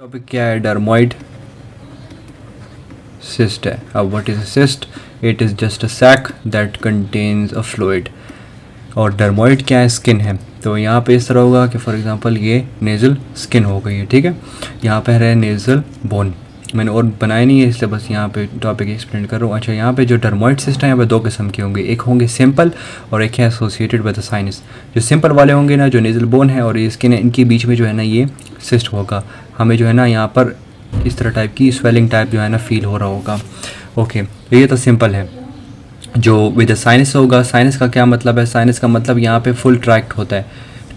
Topic क्या है? Dermoid cyst है. अब what is a cyst? It is just a sac that contains a fluid. और dermoid क्या है? स्किन है. तो यहाँ पे इस तरह होगा कि फॉर एग्जांपल ये नेज़ल स्किन हो गई है, ठीक है. यहाँ पे है नेज़ल बोन. मैंने और बनाया नहीं है इसलिए बस यहाँ पे टॉपिक एक्सप्लेन कर रहा हूँ. अच्छा, यहाँ पे जो डर्मोइड सिस्ट है यहाँ पे दो किस्म के होंगे. एक होंगे सिंपल और एक है एसोसिएटेड विद द साइनस. जो सिंपल वाले होंगे ना, जो नेज़ल बोन है और ये स्किन है, इनके बीच में जो है ना ये सिस्ट होगा. हमें जो है ना यहाँ पर इस तरह टाइप की स्वेलिंग टाइप जो है ना फील हो रहा होगा. ओके, तो ये तो सिंपल है. जो विद साइनस होगा, साइनस का क्या मतलब है? साइनस का मतलब यहाँ पे फुल ट्रैक्ट होता है.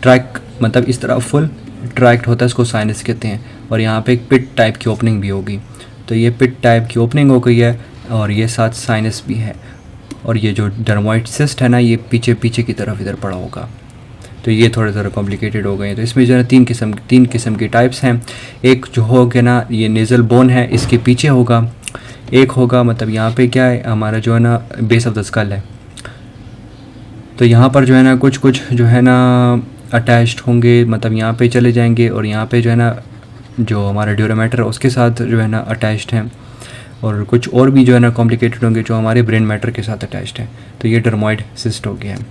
ट्रैक मतलब इस तरह फुल ट्रैक्ट होता है, इसको साइनस कहते हैं. और यहाँ पे एक पिट टाइप की ओपनिंग भी होगी. तो ये पिट टाइप की ओपनिंग हो गई है और ये साथ साइनस भी है. और ये जो डर्मोइड सिस्ट है ना, ये पीछे पीछे की तरफ इधर पड़ा होगा. तो ये थोड़े ज़रा कॉम्प्लिकेटेड हो गए हैं. तो इसमें जो है तीन किस्म के टाइप्स हैं. एक जो हो गया ना, ये नेज़ल बोन है, इसके पीछे होगा. एक होगा मतलब यहाँ पे क्या है, हमारा जो है ना बेस ऑफ द स्कल है. तो यहाँ पर जो है ना कुछ जो है ना अटैच्ड होंगे, मतलब यहाँ पे चले जाएंगे. और यहाँ पे जो है ना जो हमारा ड्यूरोमेटर है उसके साथ जो है ना अटैच्ड हैं. और कुछ और भी जो है ना कॉम्प्लिकेटेड होंगे जो हमारे ब्रेन मैटर के साथ अटैच्ड हैं. तो ये डर्मोइड सिस्ट हो गया है.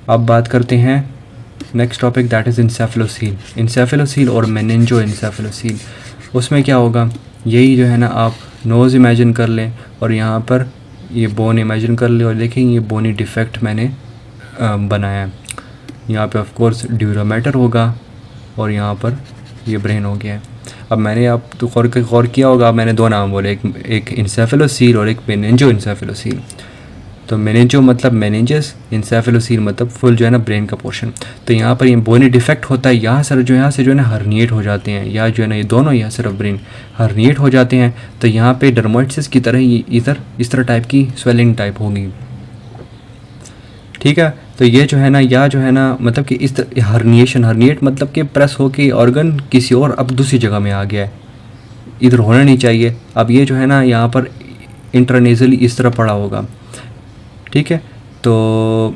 अब बात करते हैं नेक्स्ट टॉपिक, दैट इज़ इंसेफेलोसील. इंसेफेलोसील और मेनिंजो इंसेफेलोसील. उसमें क्या होगा, यही जो है ना आप नोज़ इमेजिन कर लें और यहाँ पर ये बोन इमेजिन कर लें और देखें ये बोनी डिफेक्ट मैंने बनाया है. यहाँ पे ऑफ कोर्स ड्यूरोमेटर होगा और यहाँ पर ये ब्रेन हो गया है. अब मैंने आप तो गौर किया होगा, मैंने दो नाम बोले, एक इंसेफेलोसील और एक मेनिंजो इंसेफेलोसील. तो मेनिंजो मतलब मेनिंजस, इंसेफेलोसील मतलब फुल जो है ना ब्रेन का पोर्शन. तो यहाँ पर ये बोनी डिफेक्ट होता है. यहाँ से जो है ना हर्निएट हो जाते हैं, या जो है ना ये दोनों यहाँ सिर्फ ब्रेन हर्निएट हो जाते हैं. तो यहाँ पे डर्मोइड सिस्ट की तरह ही इधर इस तरह टाइप की स्वेलिंग टाइप होगी, ठीक है. तो ये जो है ना, या जो है ना मतलब कि इस हर्निएट मतलब कि प्रेस हो के ऑर्गन किसी और अब दूसरी जगह में आ गया है, इधर होना नहीं चाहिए. अब ये जो है ना यहाँ पर इंटरनेजली इस तरह पड़ा होगा, ठीक है. तो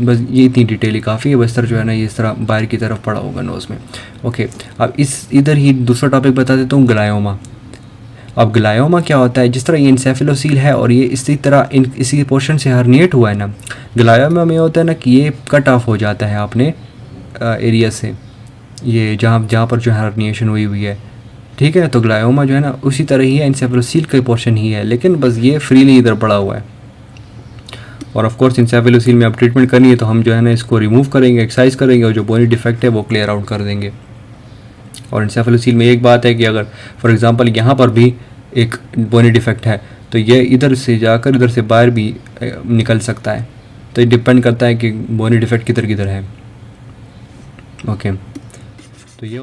बस ये इतनी डिटेल ही काफ़ी है. बस तरह जो है ना ये इस तरह बाहर की तरफ पड़ा होगा नोज़ में. ओके, अब इधर ही दूसरा टॉपिक बता देता हूँ, ग्लायोमा. अब ग्लायोमा क्या होता है? जिस तरह ये इंसेफेलोसील है और ये इसी तरह इसी पोर्शन से हर्निएट हुआ है ना, ग्लायोमा में होता है ना कि ये कट ऑफ हो जाता है अपने एरिया से, ये जहाँ पर जो हर्निएशन हुई है, ठीक है. तो ग्लायोमा जो है ना उसी तरह ही है, इंसेफेलोसील का पोर्शन ही है, लेकिन बस ये फ्रीली इधर पड़ा हुआ है. और ऑफ कोर्स इंसेफेलोसील में अब ट्रीटमेंट करनी है तो हम जो है ना इसको रिमूव करेंगे, एक्सरसाइज करेंगे और जो बोनी डिफेक्ट है वो क्लियर आउट कर देंगे. और इंसेफेलोसील में एक बात है कि अगर फॉर एग्जांपल यहाँ पर भी एक बोनी डिफेक्ट है तो ये इधर से जाकर इधर से बाहर भी निकल सकता है. तो ये डिपेंड करता है कि बोनी डिफेक्ट किधर किधर है. ओके, तो ये